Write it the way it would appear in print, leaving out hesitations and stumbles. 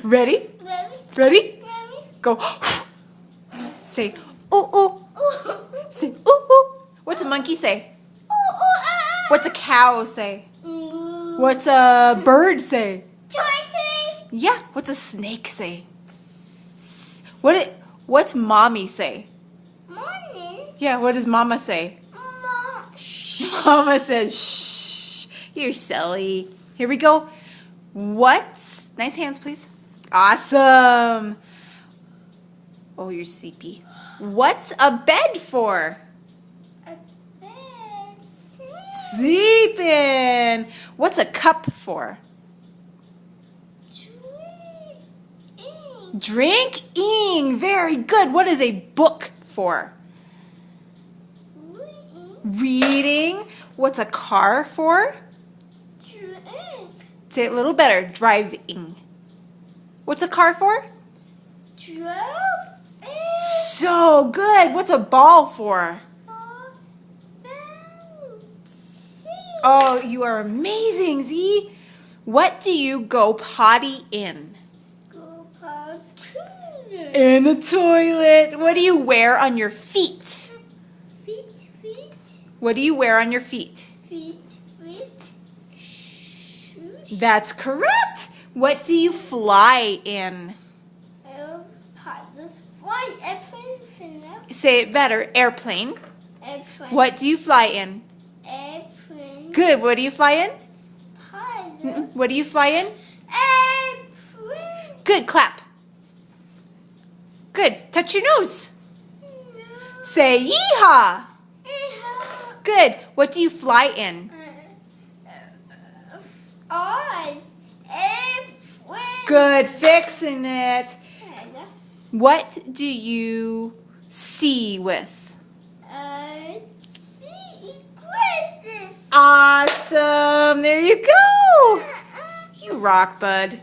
Ready? Ready? Go. Say, ooh, ooh. Say, ooh, ooh. What's a monkey say? What's a cow say? What's a bird say? Yeah. What's a snake say? What's mommy say? Yeah. What does mama say? Mama says, shh. You're silly. Here we go. What's... Nice hands, please. Awesome. Oh, you're sleepy. What's a bed for? Sleeping. What's a cup for? Drinking. Very good. What is a book for? Reading. What's a car for? Say it a little better. Driving. What's a car for? So good. What's a ball for? Oh, you are amazing, Z. What do you go potty in? In the toilet. What do you wear on your feet? What do you wear on your feet? Shoes. That's correct. What do you fly in? Say it better. Airplane. What do you fly in? Airplane. Good. What do you fly in? Pilot. What do you fly in? Airplane. Good. Clap. Good. Touch your nose. No. Say yeehaw. Good. What do you fly in? Eyes. Airplane. Good. Fixing it. What do you see with? Quizzes. Awesome. There you go. You rock, bud.